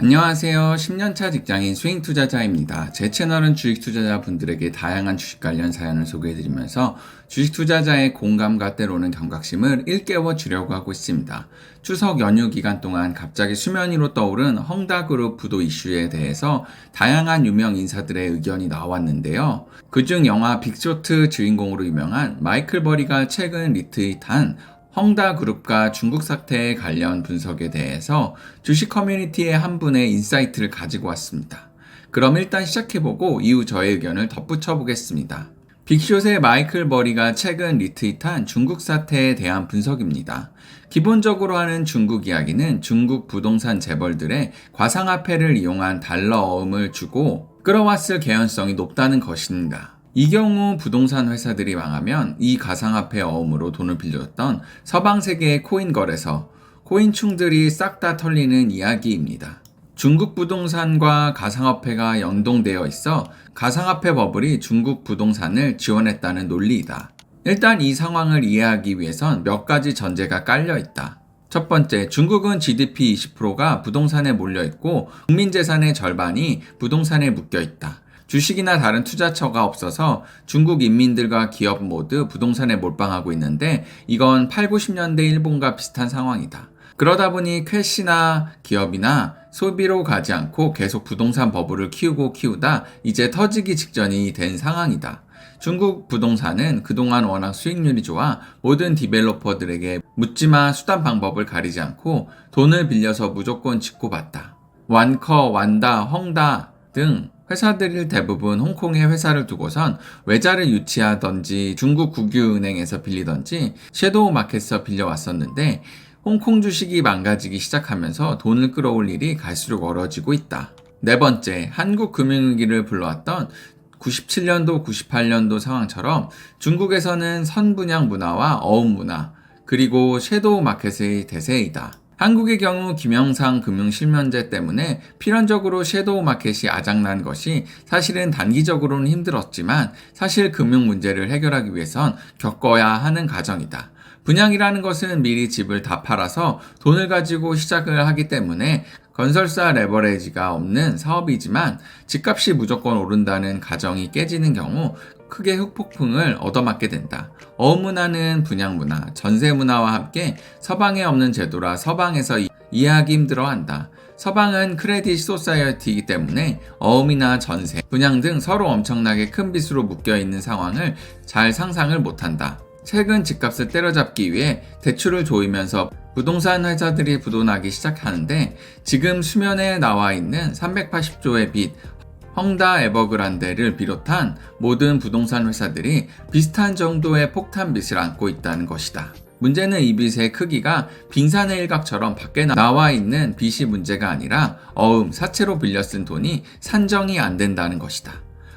안녕하세요. 10년차 직장인 스윙 투자자입니다. 제 채널은 주식 투자자분들에게 다양한 주식 관련 사연을 소개해드리면서 주식 투자자의 공감과 때로는 경각심을 일깨워 주려고 하고 있습니다. 추석 연휴 기간 동안 갑자기 수면 위로 떠오른 헝다그룹 부도 이슈에 대해서 다양한 유명 인사들의 의견이 나왔는데요. 그중 영화 빅쇼트 주인공으로 유명한 마이클 버리가 최근 리트윗한 헝다그룹과 중국 사태에 관련 분석에 대해서 주식 커뮤니티의 한 분의 인사이트를 가지고 왔습니다. 그럼 일단 시작해보고 이후 저의 의견을 덧붙여 보겠습니다. 빅숏의 마이클 버리가 최근 리트윗한 중국 사태에 대한 분석입니다. 기본적으로 하는 중국 이야기는 중국 부동산 재벌들의 과상화폐를 이용한 달러 어음을 주고 끌어왔을 개연성이 높다는 것입니다. 이 경우 부동산 회사들이 망하면 이 가상화폐 어음으로 돈을 빌려줬던 서방 세계의 코인 거래소, 코인충들이 싹 다 털리는 이야기입니다. 중국 부동산과 가상화폐가 연동되어 있어 가상화폐 버블이 중국 부동산을 지원했다는 논리이다. 일단 이 상황을 이해하기 위해선 몇 가지 전제가 깔려 있다. 첫 번째, 중국은 GDP 20%가 부동산에 몰려있고 국민 재산의 절반이 부동산에 묶여있다. 주식이나 다른 투자처가 없어서 중국 인민들과 기업 모두 부동산에 몰빵하고 있는데 이건 8, 90년대 일본과 비슷한 상황이다. 그러다 보니 캐시나 기업이나 소비로 가지 않고 계속 부동산 버블을 키우다 이제 터지기 직전이 된 상황이다. 중국 부동산은 그동안 워낙 수익률이 좋아 모든 디벨로퍼들에게 묻지마 수단 방법을 가리지 않고 돈을 빌려서 무조건 짓고받다. 완커, 완다, 헝다 등 회사들이 대부분 홍콩에 회사를 두고선 외자를 유치하던지 중국 국유은행에서 빌리던지 섀도우 마켓에서 빌려왔었는데 홍콩 주식이 망가지기 시작하면서 돈을 끌어올 일이 갈수록 어려워지고 있다. 네 번째, 한국 금융위기를 불러왔던 97년도, 98년도 상황처럼 중국에서는 선분양 문화와 어음 문화, 그리고 섀도우 마켓의 대세이다. 한국의 경우 김영삼 금융실명제 때문에 필연적으로 섀도우 마켓이 아작난 것이 사실은 단기적으로는 힘들었지만 사실 금융 문제를 해결하기 위해선 겪어야 하는 과정이다. 분양이라는 것은 미리 집을 다 팔아서 돈을 가지고 시작을 하기 때문에 건설사 레버리지가 없는 사업이지만 집값이 무조건 오른다는 가정이 깨지는 경우 크게 흑폭풍을 얻어맞게 된다. 어문화는 분양문화, 전세문화와 함께 서방에 없는 제도라 서방에서 이해하기 힘들어한다. 서방은 크레딧 소사이어티이기 때문에 어음이나 전세, 분양 등 서로 엄청나게 큰 빚으로 묶여있는 상황을 잘 상상을 못한다. 최근 집값을 때려잡기 위해 대출을 조이면서 부동산 회사들이 부도나기 시작하는데 지금 수면에 나와 있는 380조의 빚, 헝다 에버그란데를 비롯한 모든 부동산 회사들이 비슷한 정도의 폭탄 빚을 안고 있다는 것이다. 문제는 이 빚의 크기가 빙산의 일각처럼 밖에 나와 있는 빚이 문제가 아니라 사채로 빌려 쓴 돈이 산정이 안 된다는 것이다.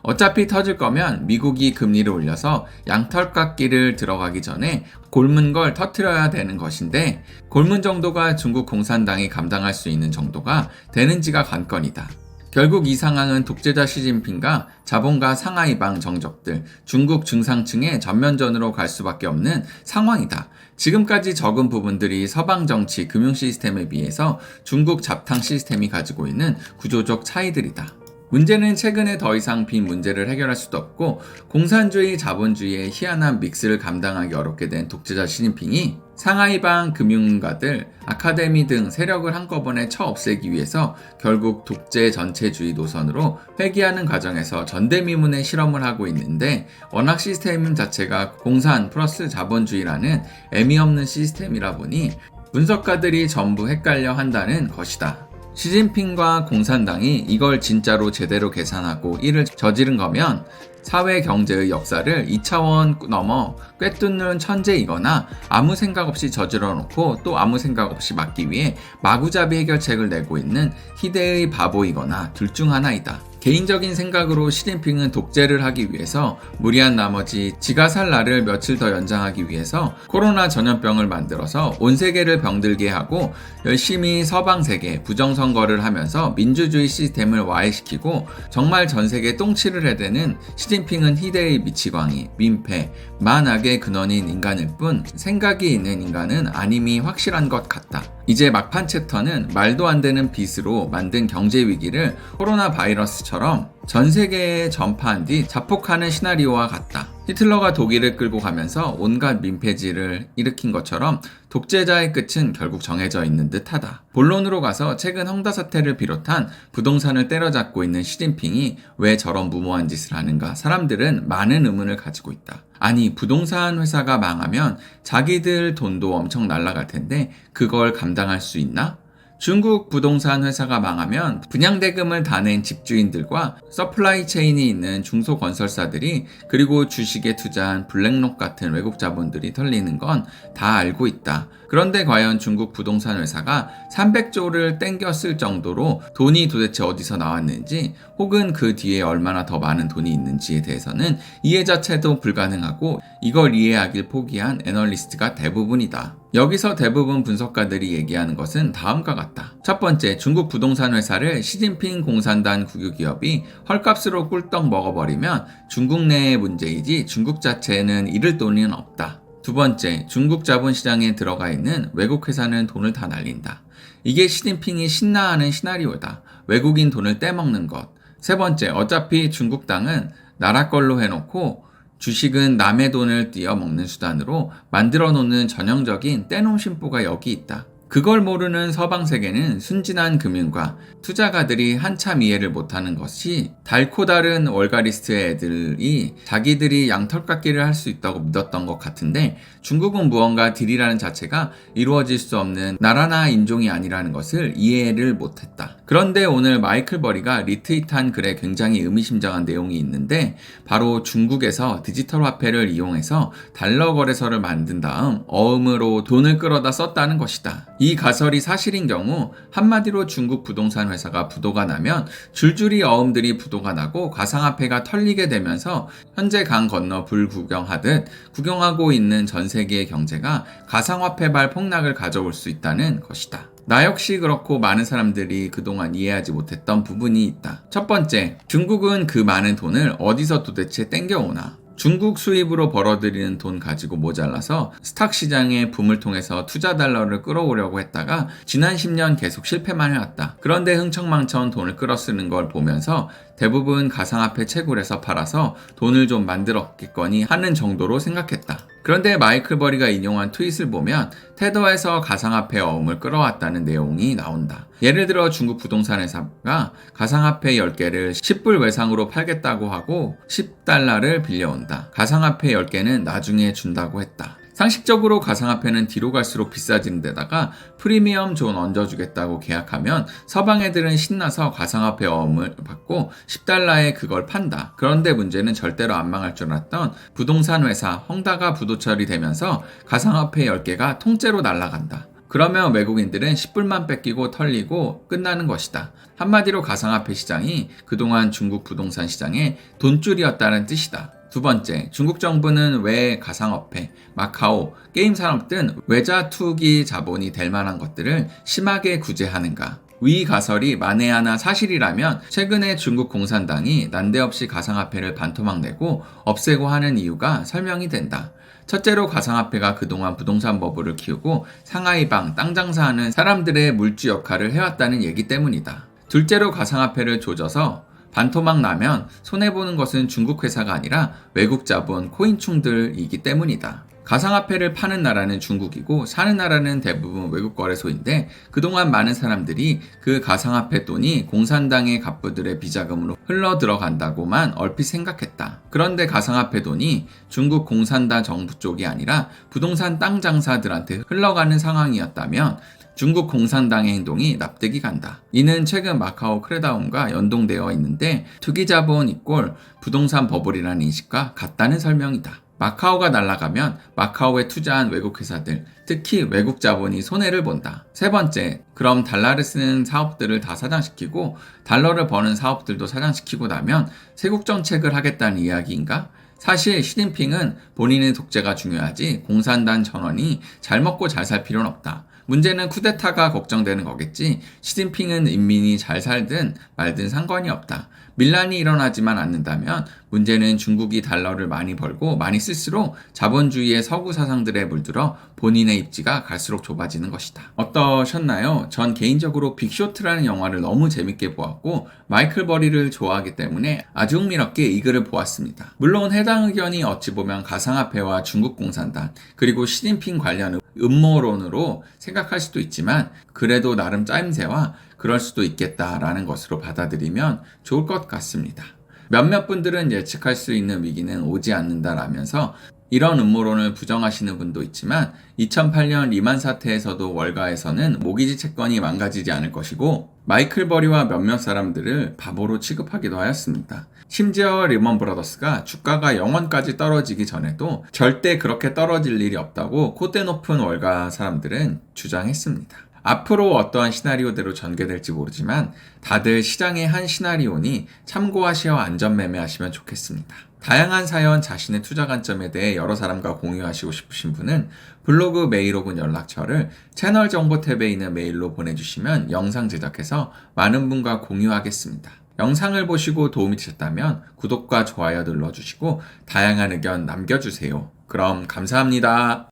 어차피 터질 거면 미국이 금리를 올려서 양털깎기를 들어가기 전에 곪은 걸 터뜨려야 되는 것인데 곪은 정도가 중국 공산당이 감당할 수 있는 정도가 되는지가 관건이다. 결국 이 상황은 독재자 시진핑과 자본가 상하이방 정적들, 중국 중상층의 전면전으로 갈 수밖에 없는 상황이다. 지금까지 적은 부분들이 서방 정치, 금융 시스템에 비해서 중국 잡탕 시스템이 가지고 있는 구조적 차이들이다. 문제는 최근에 더 이상 빈 문제를 해결할 수도 없고 공산주의 자본주의의 희한한 믹스를 감당하기 어렵게 된 독재자 시진핑이 상하이방 금융가들, 아카데미 등 세력을 한꺼번에 쳐 없애기 위해서 결국 독재 전체주의 노선으로 회귀하는 과정에서 전대미문의 실험을 하고 있는데 워낙 시스템 자체가 공산 플러스 자본주의라는 의미 없는 시스템이라 보니 분석가들이 전부 헷갈려 한다는 것이다. 시진핑과 공산당이 이걸 진짜로 제대로 계산하고 이를 저지른 거면 사회 경제의 역사를 2차원 넘어 꿰뚫는 천재이거나 아무 생각 없이 저질러 놓고 또 아무 생각 없이 막기 위해 마구잡이 해결책을 내고 있는 희대의 바보이거나 둘 중 하나이다. 개인적인 생각으로 시진핑은 독재를 하기 위해서 무리한 나머지 지가 살 날을 며칠 더 연장하기 위해서 코로나 전염병을 만들어서 온 세계를 병들게 하고 열심히 서방 세계 부정선거를 하면서 민주주의 시스템을 와해시키고 정말 전 세계 똥칠을 해대는 시진핑 시진핑은 희대의 미치광이, 민폐, 만악의 근원인 인간일 뿐 생각이 있는 인간은 아님이 확실한 것 같다. 이제 막판 챕터는 말도 안 되는 빚으로 만든 경제 위기를 코로나 바이러스처럼 전 세계에 전파한 뒤 자폭하는 시나리오와 같다. 히틀러가 독일을 끌고 가면서 온갖 민폐질을 일으킨 것처럼 독재자의 끝은 결국 정해져 있는 듯하다. 본론으로 가서 최근 헝다 사태를 비롯한 부동산을 때려잡고 있는 시진핑이 왜 저런 무모한 짓을 하는가? 사람들은 많은 의문을 가지고 있다. 아니, 부동산 회사가 망하면 자기들 돈도 엄청 날아갈 텐데 그걸 감당할 수 있나? 중국 부동산 회사가 망하면 분양대금을 다 낸 집주인들과 서플라이 체인이 있는 중소건설사들이 그리고 주식에 투자한 블랙록 같은 외국 자본들이 털리는 건 다 알고 있다. 그런데 과연 중국 부동산 회사가 300조를 땡겼을 정도로 돈이 도대체 어디서 나왔는지 혹은 그 뒤에 얼마나 더 많은 돈이 있는지에 대해서는 이해 자체도 불가능하고 이걸 이해하길 포기한 애널리스트가 대부분이다. 여기서 대부분 분석가들이 얘기하는 것은 다음과 같다. 첫 번째, 중국 부동산 회사를 시진핑 공산당 국유기업이 헐값으로 꿀떡 먹어버리면 중국 내의 문제이지 중국 자체는 잃을 돈은 없다. 두 번째, 중국 자본시장에 들어가 있는 외국 회사는 돈을 다 날린다. 이게 시진핑이 신나하는 시나리오다. 외국인 돈을 떼먹는 것. 세 번째, 어차피 중국 땅은 나라 걸로 해놓고 주식은 남의 돈을 띄어먹는 수단으로 만들어 놓는 전형적인 떼놈 심보가 여기 있다. 그걸 모르는 서방 세계는 순진한 금융가, 투자가들이 한참 이해를 못하는 것이 달코 다른 월가리스트의 애들이 자기들이 양털깎기를 할 수 있다고 믿었던 것 같은데 중국은 무언가 딜이라는 자체가 이루어질 수 없는 나라나 인종이 아니라는 것을 이해를 못했다. 그런데 오늘 마이클 버리가 리트윗한 글에 굉장히 의미심장한 내용이 있는데 바로 중국에서 디지털 화폐를 이용해서 달러 거래소를 만든 다음 어음으로 돈을 끌어다 썼다는 것이다. 이 가설이 사실인 경우 한마디로 중국 부동산 회사가 부도가 나면 줄줄이 어음들이 부도가 나고 가상화폐가 털리게 되면서 현재 강 건너 불 구경하듯 구경하고 있는 전 세계의 경제가 가상화폐발 폭락을 가져올 수 있다는 것이다. 나 역시 그렇고 많은 사람들이 그동안 이해하지 못했던 부분이 있다. 첫 번째, 중국은 그 많은 돈을 어디서 도대체 땡겨오나? 중국 수입으로 벌어들이는 돈 가지고 모자라서 스탁 시장의 붐을 통해서 투자 달러를 끌어오려고 했다가 지난 10년 계속 실패만 해왔다. 그런데 흥청망청 돈을 끌어쓰는 걸 보면서 대부분 가상화폐 채굴에서 팔아서 돈을 좀 만들었겠거니 하는 정도로 생각했다. 그런데 마이클 버리가 인용한 트윗을 보면 테더에서 가상화폐 어음을 끌어왔다는 내용이 나온다. 예를 들어 중국 부동산 회사가 가상화폐 10개를 10불 외상으로 팔겠다고 하고 10달러를 빌려온다. 가상화폐 10개는 나중에 준다고 했다. 상식적으로 가상화폐는 뒤로 갈수록 비싸지는 데다가 프리미엄 존 얹어주겠다고 계약하면 서방 애들은 신나서 가상화폐 어음을 받고 10달러에 그걸 판다. 그런데 문제는 절대로 안 망할 줄 알았던 부동산 회사 헝다가 부도 처리되면서 가상화폐 10개가 통째로 날아간다. 그러면 외국인들은 10불만 뺏기고 털리고 끝나는 것이다. 한마디로 가상화폐 시장이 그동안 중국 부동산 시장의 돈줄이었다는 뜻이다. 두 번째, 중국 정부는 왜 가상화폐, 마카오, 게임 산업 등 외자 투기 자본이 될 만한 것들을 심하게 구제하는가? 위 가설이 만에 하나 사실이라면 최근에 중국 공산당이 난데없이 가상화폐를 반토막 내고 없애고 하는 이유가 설명이 된다. 첫째로 가상화폐가 그동안 부동산 버블을 키우고 상하이방, 땅 장사하는 사람들의 물주 역할을 해왔다는 얘기 때문이다. 둘째로 가상화폐를 조져서 반토막 나면 손해보는 것은 중국 회사가 아니라 외국 자본, 코인충들이기 때문이다. 가상화폐를 파는 나라는 중국이고 사는 나라는 대부분 외국 거래소인데 그동안 많은 사람들이 그 가상화폐 돈이 공산당의 갑부들의 비자금으로 흘러 들어간다고만 얼핏 생각했다. 그런데 가상화폐 돈이 중국 공산당 정부 쪽이 아니라 부동산 땅 장사들한테 흘러가는 상황이었다면 중국 공산당의 행동이 납득이 간다. 이는 최근 마카오 크랙다운과 연동되어 있는데 투기자본 이꼴 부동산 버블이라는 인식과 같다는 설명이다. 마카오가 날아가면 마카오에 투자한 외국 회사들, 특히 외국 자본이 손해를 본다. 세 번째, 그럼 달러를 쓰는 사업들을 다 사장시키고 달러를 버는 사업들도 사장시키고 나면 세국 정책을 하겠다는 이야기인가? 사실 시진핑은 본인의 독재가 중요하지 공산당 전원이 잘 먹고 잘 살 필요는 없다. 문제는 쿠데타가 걱정되는 거겠지. 시진핑은 인민이 잘 살든 말든 상관이 없다. 밀란이 일어나지만 않는다면 문제는 중국이 달러를 많이 벌고 많이 쓸수록 자본주의의 서구 사상들에 물들어 본인의 입지가 갈수록 좁아지는 것이다. 어떠셨나요? 전 개인적으로 빅쇼트라는 영화를 너무 재밌게 보았고 마이클 버리를 좋아하기 때문에 아주 흥미롭게 이 글을 보았습니다. 물론 해당 의견이 어찌 보면 가상화폐와 중국 공산당 그리고 시진핑 관련 음모론으로 생각할 수도 있지만 그래도 나름 짜임새와 그럴 수도 있겠다라는 것으로 받아들이면 좋을 것 같습니다. 몇몇 분들은 예측할 수 있는 위기는 오지 않는다라면서 이런 음모론을 부정하시는 분도 있지만 2008년 리만 사태에서도 월가에서는 모기지 채권이 망가지지 않을 것이고 마이클 버리와 몇몇 사람들을 바보로 취급하기도 하였습니다. 심지어 리먼 브라더스가 주가가 0원까지 떨어지기 전에도 절대 그렇게 떨어질 일이 없다고 콧대 높은 월가 사람들은 주장했습니다. 앞으로 어떠한 시나리오대로 전개될지 모르지만 다들 시장의 한 시나리오니 참고하시어 안전매매하시면 좋겠습니다. 다양한 사연, 자신의 투자 관점에 대해 여러 사람과 공유하시고 싶으신 분은 블로그 메일 혹은 연락처를 채널 정보 탭에 있는 메일로 보내주시면 영상 제작해서 많은 분과 공유하겠습니다. 영상을 보시고 도움이 되셨다면 구독과 좋아요 눌러주시고 다양한 의견 남겨주세요. 그럼 감사합니다.